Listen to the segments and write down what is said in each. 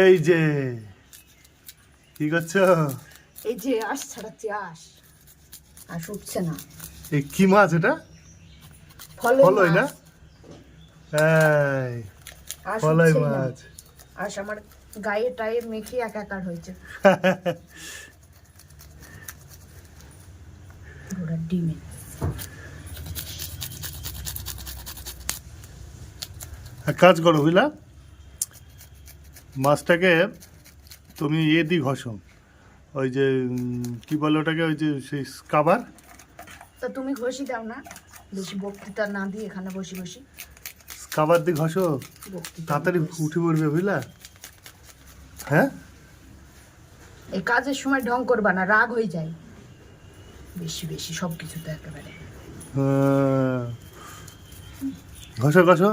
এই যে কি করছো? এই যে আঁশ ছাড়াচ্ছি। আঁশ উঠছে না। এই কি মাছ এটা? ফলই না? এই ফলই মাছ। আঁশ আমার গায়ে টায়ে মেখে একাকার হয়েছে। ঘোড়ার ডিমে এক কাজ করো বুঝলা, মাছটাকে তুমি দিয়ে ঘষো, ওই যে কি বলে ওটাকে, ওই যে সেই স্কাবার। তো তুমি ঘষি দাও না, বেশি বক্তৃতা না দিয়ে এখানে বসি বসি স্কাবার দিয়ে ঘষো, তাড়াতাড়ি উঠে পড়বে বুঝলা। হ্যাঁ, এই কাজের সময় ঢং করবা না, রাগ হয়ে যায় বেশি বেশি সব কিছুতে একেবারে। ঘষো ঘষো,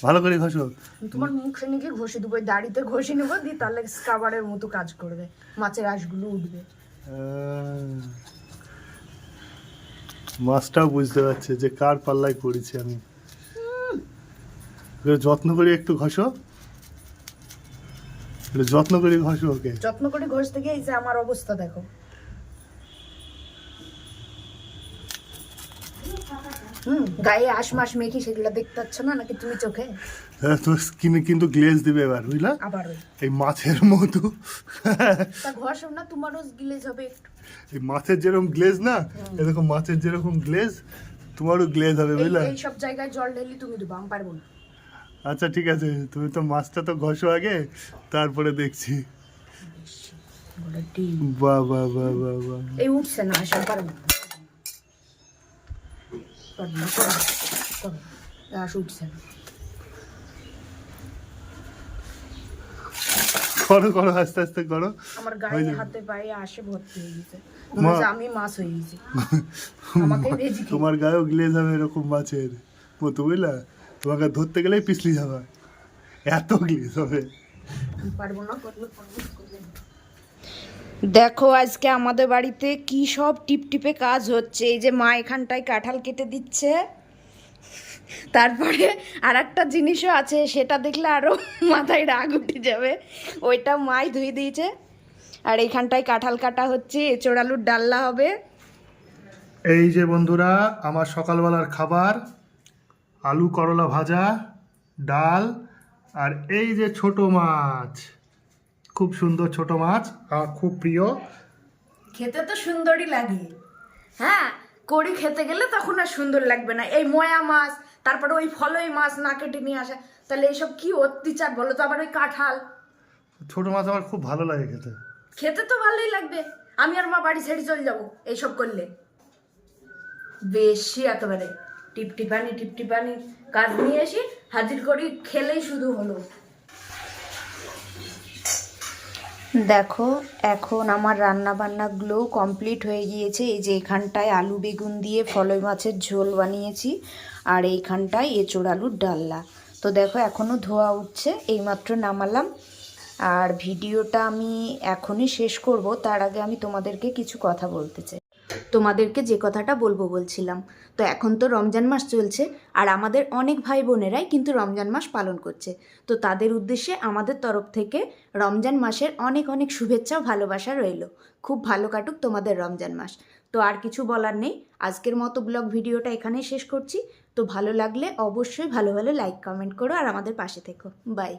ভালো করে ঘষো। তোমার মুখে নিয়ে ঘষে দেবো, দাড়িতে ঘষে নেবো দিয়ে, তাহলে স্কাবারের মতো কাজ করবে, মাছের আঁশগুলো উঠবে। মাছটাও বুঝতে পারছে যে কার পাল্লায় পড়েছি আমি। যত্ন করে একটু ঘষো, যত্ন করে ঘষো ওকে। যত্ন করে ঘষতে গিয়ে এই যে আমার অবস্থা দেখো। গায়ে আঁশ মাস মেখি, সেগুলো দেখতে পাচ্ছ না নাকি তুমি চোখে? হ্যাঁ, তোর স্কিনে কিন্তু গ্লেজ দিবে এবার বুঝলা, আবার এই মাছের মতো। তা ঘষো না, তোমারও গ্লেজ হবে একটু। এই মাছের যেরকম গ্লেজ না, এরকম মাছের যেরকম গ্লেজ তোমারও গ্লেজ হবে বুঝলা। এই সব জায়গায় জল ঢেলি তুমি দেবো, আমি পারবো না। আচ্ছা ঠিক আছে, তুমি তো মাছটা তো ঘষো আগে, তারপরে দেখছি। বাহ বাহ বাহ বাহ বাহ। এই উঠছে না, আসলে পারবো না। উঠছে না। করো করো, আস্তে আস্তে করো। আমার গায়ে হাতে পায়ে আসে ভর্তি হয়ে গেছে, মনে হচ্ছে আমি মাছ হয়ে গেছি। আমাকে ভেজি তোমার গায়েও গ্লেজ হবে এরকম মাছের মতো বুঝলা, তোমাকে ধরতে গেলেই পিছলি যাবে, এত গ্লেজ হবে। পারবো না, করলে দেখো আজকে আমাদের বাড়িতে কি সব টিপটিপে কাজ হচ্ছে। এই যে মা এখানটায় কাঁঠাল কেটে দিচ্ছে, তারপরে আর একটা জিনিসও আছে, সেটা দেখলে আরও মাথায় রাগ উঠে যাবে। ওইটা মাই ধুয়ে দিয়েছে। আর এইখানটায় কাঁঠাল কাটা হচ্ছে, এঁচোড় আলুর ডালনা হবে। এই যে বন্ধুরা আমার সকালবেলার খাবার, আলু করলা ভাজা, ডাল, আর এই যে ছোট মাছ, খুব সুন্দর ছোট মাছ, আমার খুব প্রিয়। খেতে তো সুন্দরই লাগে, হ্যাঁ, করি খেতে গেলে তখন আর সুন্দর লাগবে না। এই ময়া মাছ, তারপরে ওই ফলই মাছ না কেটে নিয়ে আসে, তাহলে এইসব কি অত্যাচার বলো তো। আবার ওই কাঁঠাল, ছোট মাছ আমার খুব ভালো লাগে খেতে। খেতে তো ভালোই লাগবে, আমি আর মা বাড়ি ছেড়ে চলে যাবো এইসব করলে। বেশি একেবারে টিপটিপানি কাজ নিয়ে এসে হাজির করি, খেলেই শুধু হলো। দেখো এখন আমার রান্না বান্নাগুলো কমপ্লিট হয়ে গিয়েছে। এই যে এখানটায় আলু বেগুন দিয়ে ফলই মাছের ঝোল বানিয়েছি, আর এইখানটায় এঁচোড় আলুর ডালনা। তো দেখো এখনও ধোয়া উঠছে, এইমাত্র নামালাম। আর ভিডিওটা আমি এখনই শেষ করব, তার আগে আমি তোমাদেরকে কিছু কথা বলতে চাই। তোমাদেরকে যে কথাটা বলছিলাম, তো এখন তো রমজান মাস চলছে, আর আমাদের অনেক ভাই বোনেরাই কিন্তু রমজান মাস পালন করছে। তো তাদের উদ্দেশ্যে আমাদের তরফ থেকে রমজান মাসের অনেক অনেক শুভেচ্ছা ও ভালোবাসা রইল। খুব ভালো কাটুক তোমাদের রমজান মাস। তো আর কিছু বলার নেই, আজকের মতো ব্লগ ভিডিওটা এখানেই শেষ করছি। তো ভালো লাগলে অবশ্যই ভালো ভালো লাইক কমেন্ট করো, আর আমাদের পাশে থেকো। বাই।